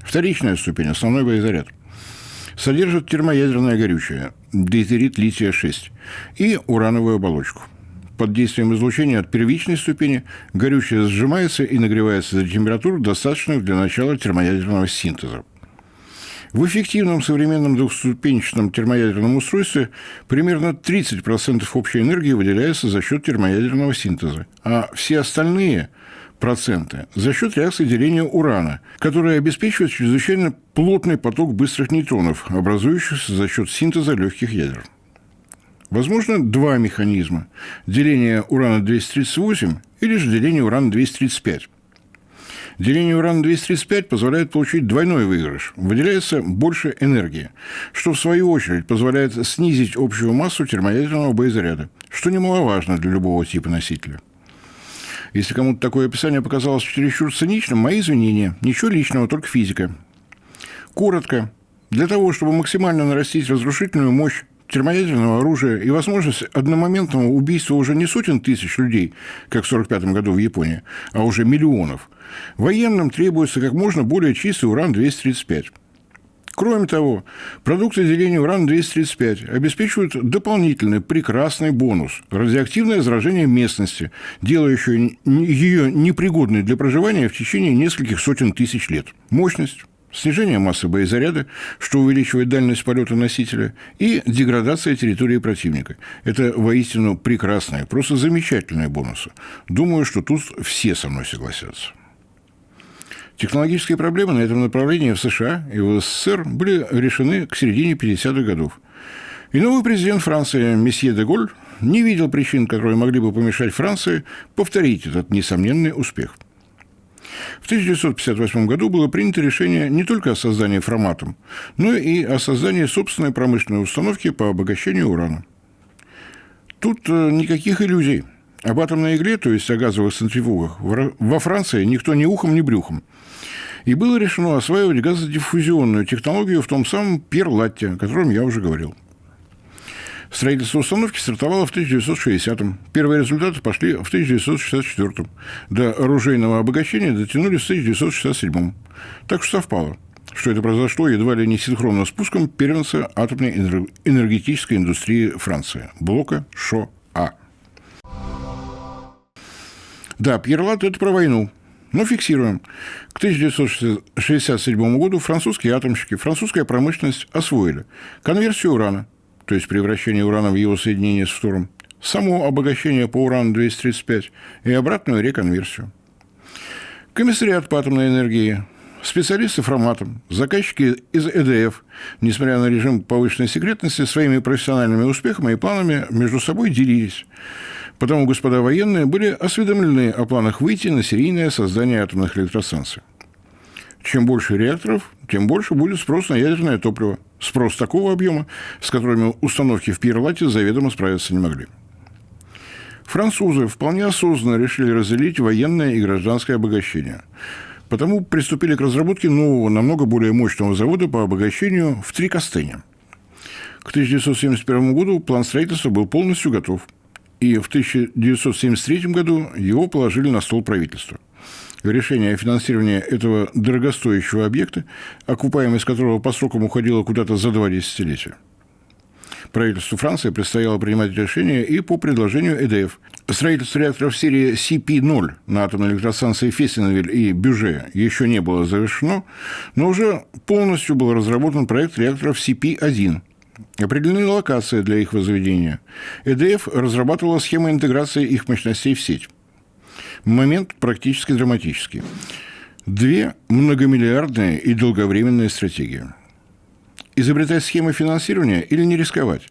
Вторичная ступень, основной боезаряд, содержит термоядерное горючее, дейтерит лития-6, и урановую оболочку. Под действием излучения от первичной ступени горючее сжимается и нагревается до температур, достаточных для начала термоядерного синтеза. В эффективном современном двухступенчатом термоядерном устройстве примерно 30% общей энергии выделяется за счет термоядерного синтеза, а все остальные проценты за счет реакции деления урана, которая обеспечивает чрезвычайно плотный поток быстрых нейтронов, образующихся за счет синтеза легких ядер. Возможно, два механизма – деление урана-238 или же деление урана-235. Деление урана-235 позволяет получить двойной выигрыш. Выделяется больше энергии, что, в свою очередь, позволяет снизить общую массу термоядерного боезаряда, что немаловажно для любого типа носителя. Если кому-то такое описание показалось чересчур циничным, мои извинения. Ничего личного, только физика. Коротко. Для того, чтобы максимально нарастить разрушительную мощь термоядерного оружия и возможность одномоментного убийства уже не сотен тысяч людей, как в 1945 году в Японии, а уже миллионов, военным требуется как можно более чистый уран-235. Кроме того, продукты деления урана-235 обеспечивают дополнительный прекрасный бонус – радиоактивное заражение местности, делающее ее непригодной для проживания в течение нескольких сотен тысяч лет. Мощность, снижение массы боезаряда, что увеличивает дальность полета носителя, и деградация территории противника. Это воистину прекрасные, просто замечательные бонусы. Думаю, что тут все со мной согласятся. Технологические проблемы на этом направлении в США и в СССР были решены к середине 50-х годов. И новый президент Франции месье де Голль не видел причин, которые могли бы помешать Франции повторить этот несомненный успех. В 1958 году было принято решение не только о создании Фраматом, но и о создании собственной промышленной установки по обогащению урана. Тут никаких иллюзий. Об атомной игле, то есть о газовых центрифугах, во Франции никто ни ухом, ни брюхом. И было решено осваивать газодиффузионную технологию в том самом Пьер-Латте, о котором я уже говорил. Строительство установки стартовало в 1960-м. Первые результаты пошли в 1964-м. До оружейного обогащения дотянулись в 1967-м. Так что совпало, что это произошло едва ли не синхронно с пуском первенца атомной энергетической индустрии Франции – блока ШОА. Да, Пьер Лат – это про войну. Но фиксируем. К 1967 году французские атомщики, французская промышленность освоили конверсию урана, то есть превращение урана в его соединение с фтором, само обогащение по урану-235 и обратную реконверсию. Комиссариат по атомной энергии, специалисты Фроматом, заказчики из ЭДФ, несмотря на режим повышенной секретности, своими профессиональными успехами и планами между собой делились. Потому господа военные были осведомлены о планах выйти на серийное создание атомных электростанций. Чем больше реакторов, тем больше будет спрос на ядерное топливо. Спрос такого объема, с которыми установки в Пьер-Лате заведомо справиться не могли. Французы вполне осознанно решили разделить военное и гражданское обогащение. Потому приступили к разработке нового, намного более мощного завода по обогащению в Трикастене. К 1971 году план строительства был полностью готов. И в 1973 году его положили на стол правительства. Решение о финансировании этого дорогостоящего объекта, окупаемость которого по срокам уходила куда-то за 2 десятилетия. Правительству Франции предстояло принимать решение и по предложению ЭДФ. Строительство реакторов серии CP-0 на атомной электростанции Фестенвиль и Бюже еще не было завершено, но уже полностью был разработан проект реакторов CP-1. Определены локации для их возведения. ЭДФ разрабатывала схемы интеграции их мощностей в сеть. Момент практически драматический. 2 многомиллиардные и долговременные стратегии. Изобретать схемы финансирования или не рисковать?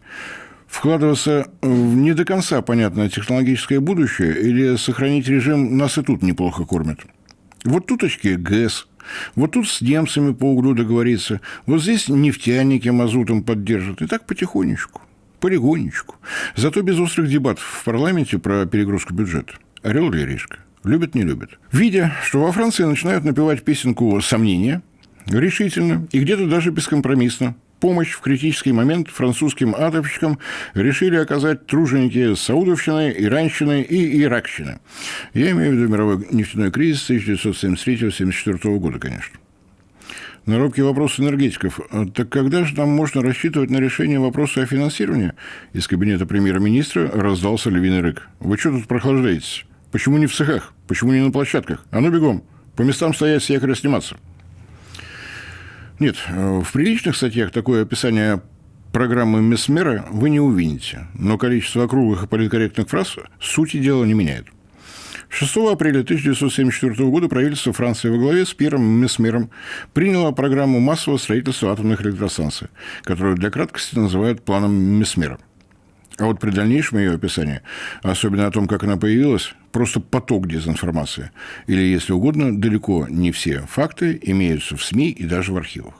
Вкладываться в не до конца понятное технологическое будущее или сохранить режим «нас и тут неплохо кормят»? Вот туточки ГЭС. Вот тут с немцами по углю договориться. Вот здесь нефтяники мазутом поддержат. И так потихонечку, полигонечку. Зато без острых дебатов в парламенте про перегрузку бюджета. Орел или решка? Любят, не любят. Видя, что во Франции начинают напевать песенку «Сомнения», решительно и где-то даже бескомпромиссно помощь в критический момент французским атомщикам решили оказать труженики Саудовщины, Иранщины и Иракщины. Я имею в виду мировой нефтяной кризис 1973-1974 года, конечно. На робкий вопрос энергетиков. Так когда же нам можно рассчитывать на решение вопроса о финансировании? Из кабинета премьер-министра раздался львиный рык. Вы что тут прохлаждаетесь? Почему не в цехах? Почему не на площадках? А ну бегом! По местам стоять, с якоря сниматься. Нет, в приличных статьях такое описание программы Месмера вы не увидите, но количество округлых и политкорректных фраз сути дела не меняет. 6 апреля 1974 года правительство Франции во главе с Пьером Месмером приняло программу массового строительства атомных электростанций, которую для краткости называют планом Месмера. А вот при дальнейшем ее описании, особенно о том, как она появилась, просто поток дезинформации. Или, если угодно, далеко не все факты имеются в СМИ и даже в архивах.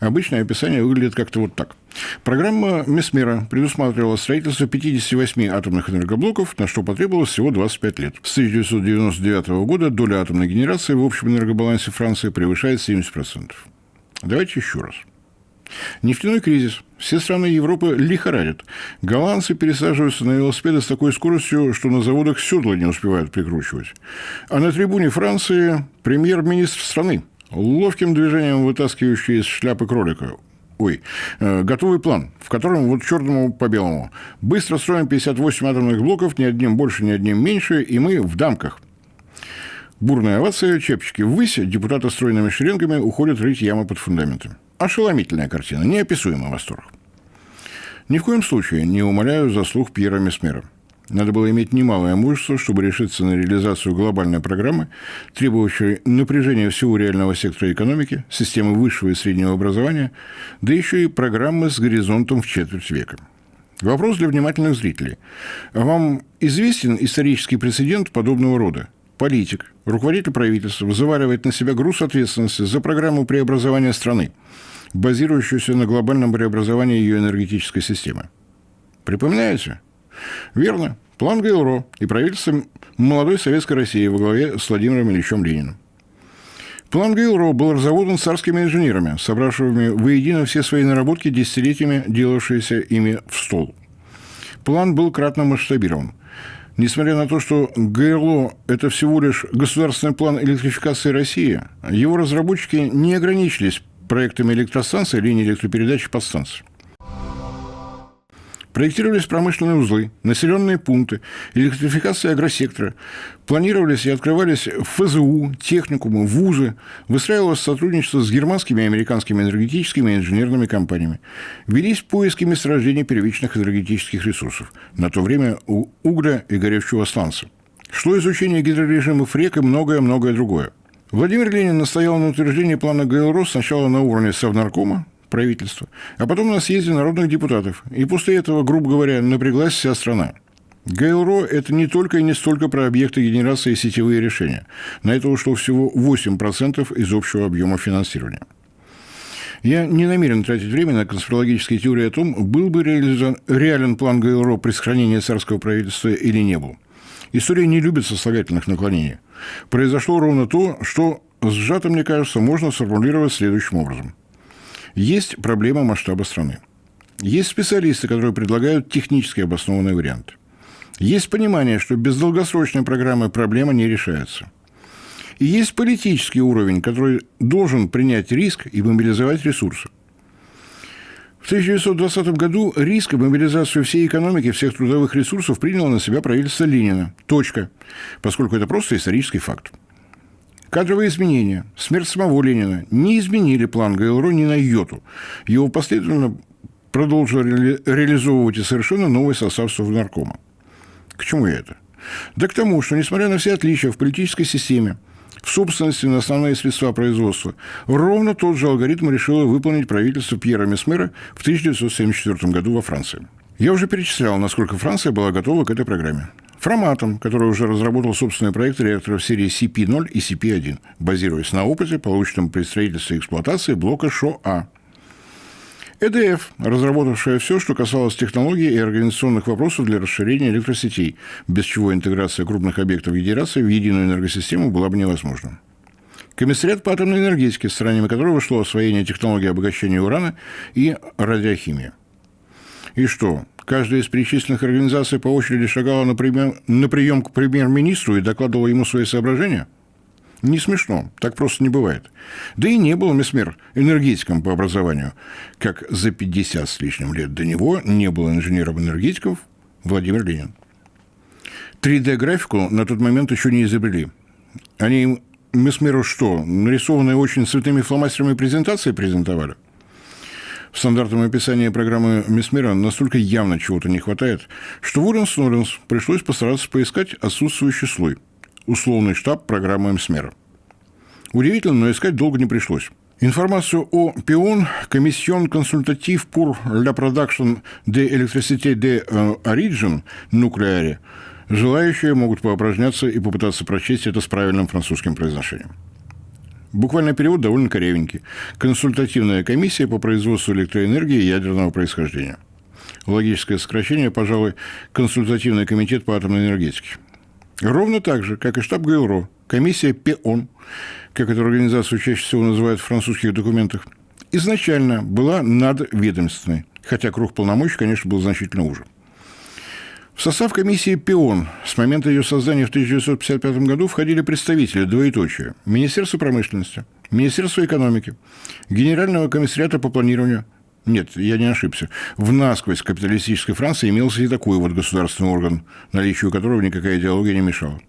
Обычное описание выглядит как-то вот так. Программа Месмера предусматривала строительство 58 атомных энергоблоков, на что потребовалось всего 25 лет. С 1999 года доля атомной генерации в общем энергобалансе Франции превышает 70%. Давайте еще раз. Нефтяной кризис. Все страны Европы лихорадят. Голландцы пересаживаются на велосипеды с такой скоростью, что на заводах седла не успевают прикручивать. А на трибуне Франции премьер-министр страны, ловким движением вытаскивающий из шляпы кролика. Готовый план, в котором вот черному по белому. Быстро строим 58 атомных блоков, ни одним больше, ни одним меньше, и мы в дамках. Бурная овация, чепчики ввысь, депутаты стройными шеренгами уходят рыть ямы под фундаменты. Ошеломительная картина, неописуемый восторг. Ни в коем случае не умаляю заслуг Пьера Месмера. Надо было иметь немалое мужество, чтобы решиться на реализацию глобальной программы, требующей напряжения всего реального сектора экономики, системы высшего и среднего образования, да еще и программы с горизонтом в четверть века. Вопрос для внимательных зрителей. Вам известен исторический прецедент подобного рода? Политик, руководитель правительства взваливает на себя груз ответственности за программу преобразования страны, базирующуюся на глобальном преобразовании ее энергетической системы. Припоминаете? Верно. План ГЛРО и правительство молодой Советской России во главе с Владимиром Ильичем Лениным. План Гейл-Ро был разработан царскими инженерами, собравшими воедино все свои наработки, десятилетиями делавшиеся ими в стол. План был кратно масштабирован. Несмотря на то, что ГРЛО – это всего лишь государственный план электрификации России, его разработчики не ограничились проектами электростанций, линий электропередач и подстанций. Проектировались промышленные узлы, населенные пункты, электрификация агросектора, планировались и открывались ФЗУ, техникумы, вузы, выстраивалось сотрудничество с германскими и американскими энергетическими и инженерными компаниями, велись поиски месторождений первичных энергетических ресурсов, на то время у угля и горючего сланца. Шло изучение гидрорежимов рек и многое-многое другое. Владимир Ленин настоял на утверждении плана Гейл-Ро сначала на уровне Совнаркома, правительства, а потом на съезде народных депутатов. И после этого, грубо говоря, напряглась вся страна. Гейл-Ро – это не только и не столько про объекты генерации и сетевые решения. На это ушло всего 8% из общего объема финансирования. Я не намерен тратить время на конспирологические теории о том, был бы реален план Гейл-Ро при сохранении царского правительства или не был. История не любит сослагательных наклонений. Произошло ровно то, что сжато, мне кажется, можно сформулировать следующим образом. Есть проблема масштаба страны. Есть специалисты, которые предлагают технически обоснованный вариант. Есть понимание, что без долгосрочной программы проблема не решается. И есть политический уровень, который должен принять риск и мобилизовать ресурсы. В 1920 году риск и мобилизацию всей экономики, всех трудовых ресурсов приняло на себя правительство Ленина. Точка. Поскольку это просто исторический факт. Кадровые изменения, смерть самого Ленина не изменили план Гейл-Ро ни на йоту. Его последовательно продолжил реализовывать и совершенно новый состав Совнаркома. К чему я это? Да к тому, что, несмотря на все отличия в политической системе, в собственности на основные средства производства, ровно тот же алгоритм решило выполнить правительство Пьера Месмера в 1974 году во Франции. Я уже перечислял, насколько Франция была готова к этой программе. Фраматом, который уже разработал собственные проекты реакторов серии CP0 и CP1, базируясь на опыте, полученном при строительстве и эксплуатации блока ШОА. ЭДФ, разработавшая все, что касалось технологий и организационных вопросов для расширения электросетей, без чего интеграция крупных объектов генерации в единую энергосистему была бы невозможна. Комиссариат по атомной энергетике, странами которого шло освоение технологий обогащения урана и радиохимия. И что, каждая из перечисленных организаций по очереди шагала на прием к премьер-министру и докладывала ему свои соображения? Не смешно, так просто не бывает. Да и не был Месмер энергетиком по образованию, как за 50 с лишним лет до него не был инженером-энергетиком Владимир Ленин. 3D-графику на тот момент еще не изобрели. Они Месмеру что, нарисованные очень цветными фломастерами презентации презентовали? В стандартном описании программы Месмера настолько явно чего-то не хватает, что Вуренс-Норенс пришлось постараться поискать отсутствующий слой. Условный штаб программы Месмера. Удивительно, но искать долго не пришлось. Информацию о ПИОН Commission Consultative pour la Production de Electricité de Origine Nucléaire желающие могут поупражняться и попытаться прочесть это с правильным французским произношением. Буквальный перевод довольно корявенький. Консультативная комиссия по производству электроэнергии ядерного происхождения. Логическое сокращение, пожалуй, консультативный комитет по атомной энергетике. Ровно так же, как и штаб Гейл-Ро, комиссия ПИОН, как эту организацию чаще всего называют в французских документах, изначально была надведомственной, хотя круг полномочий, конечно, был значительно уже. В состав комиссии ПИОН с момента ее создания в 1955 году входили представители, двоеточие, Министерства промышленности, Министерства экономики, Генерального комиссариата по планированию. Нет, я не ошибся. В насквозь капиталистической Франции имелся и такой вот государственный орган, наличию которого никакая идеология не мешала.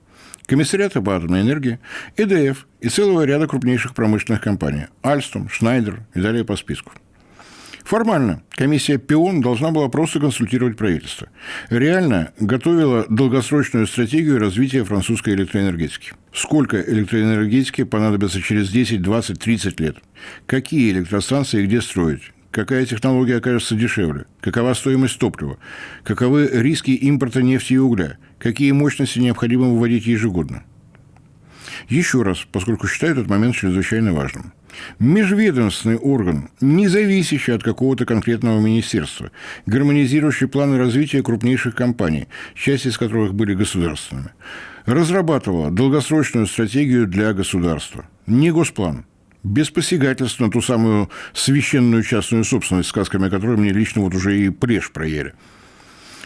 Комиссариата по атомной энергии, ЭДФ и целого ряда крупнейших промышленных компаний – Альстом, Шнайдер и далее по списку. Формально комиссия ПИОН должна была просто консультировать правительство. Реально готовила долгосрочную стратегию развития французской электроэнергетики. Сколько электроэнергетики понадобится через 10, 20, 30 лет? Какие электростанции и где строить? Какая технология окажется дешевле? Какова стоимость топлива? Каковы риски импорта нефти и угля? Какие мощности необходимо выводить ежегодно? Еще раз, поскольку считаю этот момент чрезвычайно важным. Межведомственный орган, не зависящий от какого-то конкретного министерства, гармонизирующий планы развития крупнейших компаний, часть из которых были государственными, разрабатывала долгосрочную стратегию для государства. не госплан, без посягательств на ту самую священную частную собственность, сказками которой мне лично вот уже и плешь проели,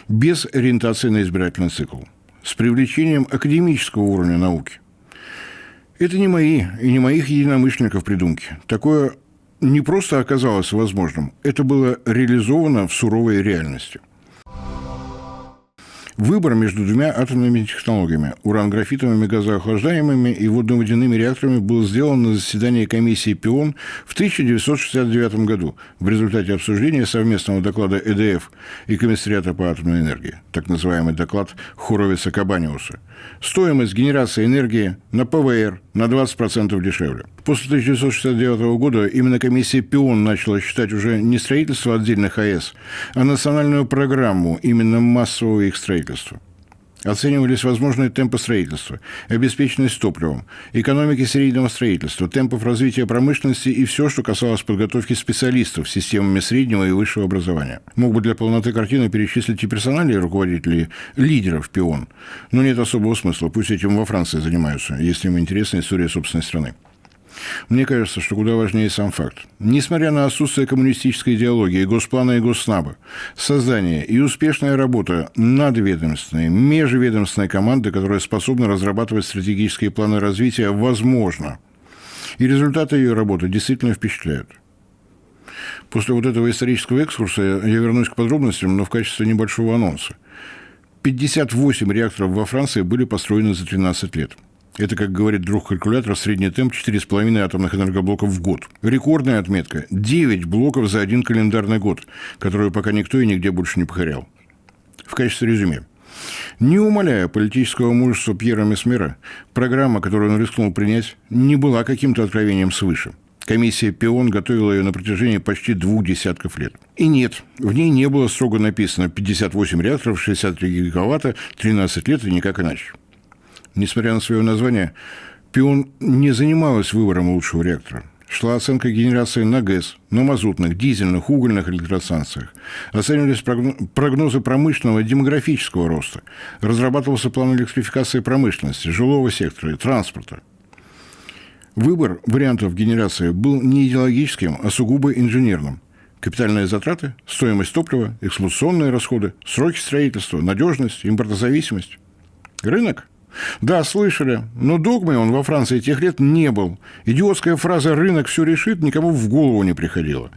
без ориентации на избирательный цикл, с привлечением академического уровня науки. Это не мои и не моих единомышленников придумки. Такое не просто оказалось возможным, это было реализовано в суровой реальности. Выбор между двумя атомными технологиями – уран-графитовыми газоохлаждаемыми и водно-водяными реакторами – был сделан на заседании комиссии ПИОН в 1969 году в результате обсуждения совместного доклада ЭДФ и Комиссариата по атомной энергии, так называемый доклад Хоровица-Кабаниуса. Стоимость генерации энергии на ПВР на 20% дешевле. После 1969 года именно комиссия ПИОН начала считать уже не строительство отдельных АЭС, а национальную программу именно массового их строительства. Оценивались возможные темпы строительства, обеспеченность топливом, экономики серийного строительства, темпов развития промышленности и все, что касалось подготовки специалистов с системами среднего и высшего образования. Мог бы для полноты картины перечислить и персональные руководителей, лидеров ПИОН, но нет особого смысла, пусть этим во Франции занимаются, если им интересна история собственной страны. Мне кажется, что куда важнее сам факт. Несмотря на отсутствие коммунистической идеологии, госплана и госснаба, создание и успешная работа надведомственной, межведомственной команды, которая способна разрабатывать стратегические планы развития, возможно. И результаты ее работы действительно впечатляют. После вот этого исторического экскурса я вернусь к подробностям, но в качестве небольшого анонса. 58 реакторов во Франции были построены за 13 лет. Это, как говорит друг калькулятора, средний темп 4,5 атомных энергоблоков в год. Рекордная отметка – 9 блоков за один календарный год, которую пока никто и нигде больше не покорял. В качестве резюме. Не умаляя политического мужества Пьера Месмера, программа, которую он рискнул принять, не была каким-то откровением свыше. Комиссия ПИОН готовила ее на протяжении почти 2 десятков лет. И нет, в ней не было строго написано 58 реакторов, 63 гигаватта, 13 лет и никак иначе. Несмотря на свое название, ПИОН не занималась выбором лучшего реактора. Шла оценка генерации на ГЭС, на мазутных, дизельных, угольных электростанциях. Оценивались прогнозы промышленного и демографического роста. Разрабатывался план электрификации промышленности, жилого сектора и транспорта. Выбор вариантов генерации был не идеологическим, а сугубо инженерным. Капитальные затраты, стоимость топлива, эксплуатационные расходы, сроки строительства, надежность, импортозависимость. Рынок? Да, слышали, но догмой он во Франции тех лет не был. Идиотская фраза «рынок все решит» никому в голову не приходила.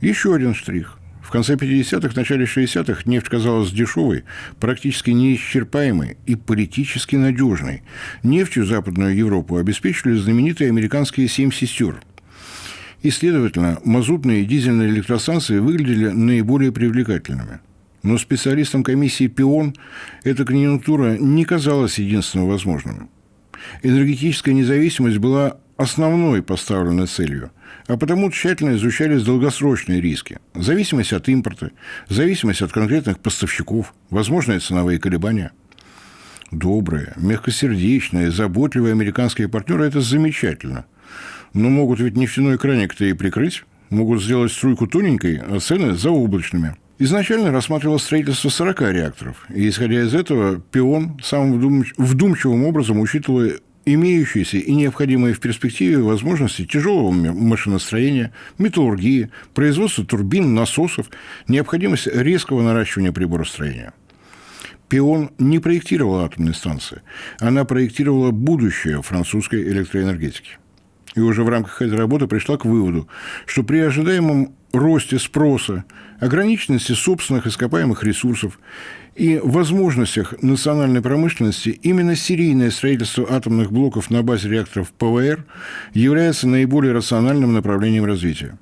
Еще один штрих. В конце 50-х, начале 60-х нефть казалась дешевой, практически неисчерпаемой и политически надежной. Нефтью Западную Европу обеспечивали знаменитые американские «7 сестер». И, следовательно, мазутные и дизельные электростанции выглядели наиболее привлекательными. Но специалистам комиссии ПИОН эта конъюнктура не казалась единственным возможным. Энергетическая независимость была основной поставленной целью, а потому тщательно изучались долгосрочные риски. Зависимость от импорта, зависимость от конкретных поставщиков, возможные ценовые колебания. Добрые, мягкосердечные, заботливые американские партнеры – это замечательно. Но могут ведь нефтяной краник-то и прикрыть, могут сделать струйку тоненькой, а цены заоблачными. Изначально рассматривалось строительство 40 реакторов, и, исходя из этого, ПИОН самым вдумчивым образом учитывал имеющиеся и необходимые в перспективе возможности тяжелого машиностроения, металлургии, производства турбин, насосов, необходимость резкого наращивания приборостроения. ПИОН не проектировала атомные станции, она проектировала будущее французской электроэнергетики. И уже в рамках этой работы пришла к выводу, что при ожидаемом росте спроса, ограниченности собственных ископаемых ресурсов и возможностях национальной промышленности именно серийное строительство атомных блоков на базе реакторов ПВР является наиболее рациональным направлением развития.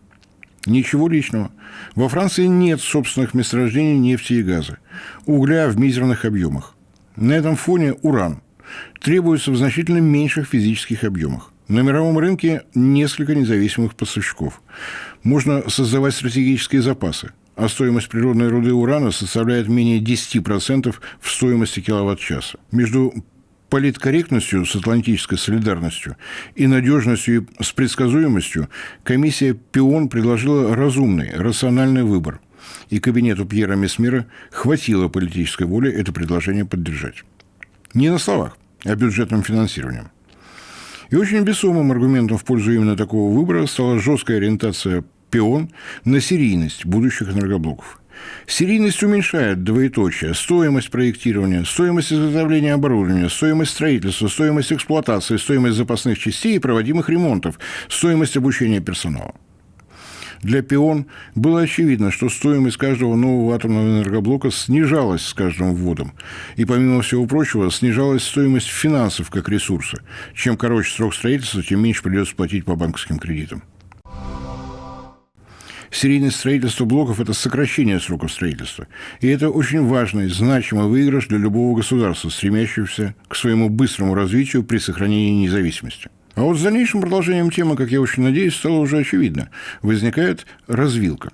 Ничего личного. Во Франции нет собственных месторождений нефти и газа, угля в мизерных объемах. На этом фоне уран требуется в значительно меньших физических объемах. На мировом рынке несколько независимых поставщиков. Можно создавать стратегические запасы, а стоимость природной руды урана составляет менее 10% в стоимости киловатт-часа. Между политкорректностью с атлантической солидарностью и надежностью и с предсказуемостью комиссия ПИОН предложила разумный, рациональный выбор. И кабинету Пьера Месмера хватило политической воли это предложение поддержать. Не на словах, а бюджетным финансированием. И очень весомым аргументом в пользу именно такого выбора стала жесткая ориентация ПИОН на серийность будущих энергоблоков. Серийность уменьшает двоеточие: стоимость проектирования, стоимость изготовления оборудования, стоимость строительства, стоимость эксплуатации, стоимость запасных частей и проводимых ремонтов, стоимость обучения персонала. Для ПИОН было очевидно, что стоимость каждого нового атомного энергоблока снижалась с каждым вводом. И, помимо всего прочего, снижалась стоимость финансов как ресурса. Чем короче срок строительства, тем меньше придется платить по банковским кредитам. Серийность строительства блоков – это сокращение сроков строительства. И это очень важный, значимый выигрыш для любого государства, стремящегося к своему быстрому развитию при сохранении независимости. А вот с дальнейшим продолжением темы, как я очень надеюсь, стало уже очевидно. Возникает развилка.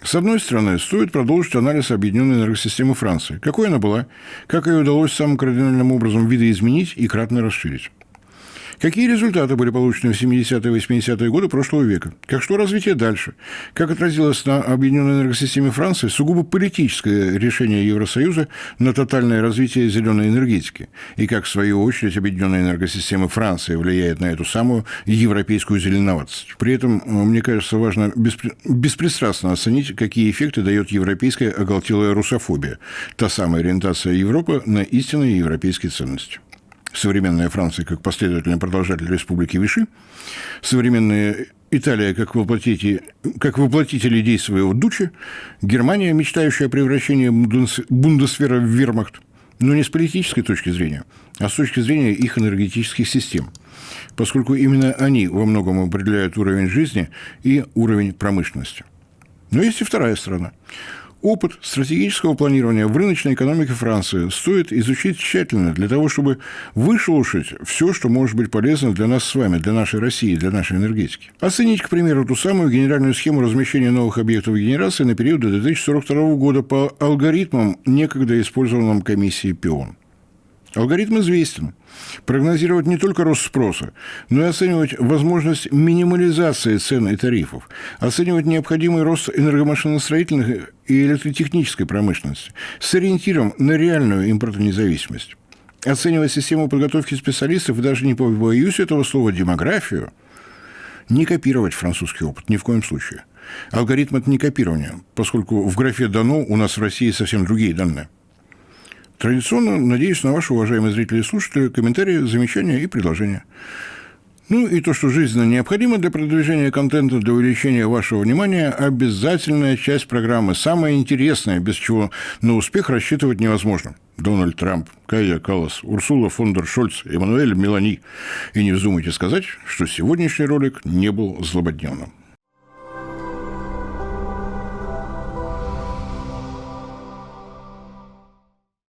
С одной стороны, стоит продолжить анализ объединенной энергосистемы Франции. Какой она была, как ее удалось самым кардинальным образом видоизменить и кратно расширить. Какие результаты были получены в 70-е и 80-е годы прошлого века? Как шло развитие дальше? Как отразилось на объединенной энергосистеме Франции сугубо политическое решение Евросоюза на тотальное развитие зеленой энергетики? И как, в свою очередь, объединенная энергосистема Франции влияет на эту самую европейскую зеленоватость? При этом, мне кажется, важно беспристрастно оценить, какие эффекты дает европейская оголтелая русофобия, та самая ориентация Европы на истинные европейские ценности. Современная Франция как последовательный продолжатель республики Виши, современная Италия как воплотитель идей своего Дуччи, Германия, мечтающая о превращении Бундесвера в вермахт, но не с политической точки зрения, а с точки зрения их энергетических систем, поскольку именно они во многом определяют уровень жизни и уровень промышленности. Но есть и вторая сторона. Опыт стратегического планирования в рыночной экономике Франции стоит изучить тщательно для того, чтобы выслушать все, что может быть полезно для нас с вами, для нашей России, для нашей энергетики. Оценить, к примеру, ту самую генеральную схему размещения новых объектов генерации на период до 2042 года по алгоритмам, некогда использованным комиссией ПИОН. Алгоритм известен. Прогнозировать не только рост спроса, но и оценивать возможность минимализации цен и тарифов, оценивать необходимый рост энергомашиностроительных и электротехнической промышленности с ориентиром на реальную импортонезависимость, оценивать систему подготовки специалистов и даже, не побоюсь этого слова, демографию, не копировать французский опыт ни в коем случае. Алгоритм – это не копирование, поскольку в графе «дано» у нас в России совсем другие данные. Традиционно надеюсь на ваши, уважаемые зрители и слушатели, комментарии, замечания и предложения. Ну и то, что жизненно необходимо для продвижения контента, для увеличения вашего внимания, обязательная часть программы, самая интересная, без чего на успех рассчитывать невозможно. Дональд Трамп, Кайя Каллас, Урсула фон дер Шольц, Эммануэль Мелани. И не вздумайте сказать, что сегодняшний ролик не был злободневным.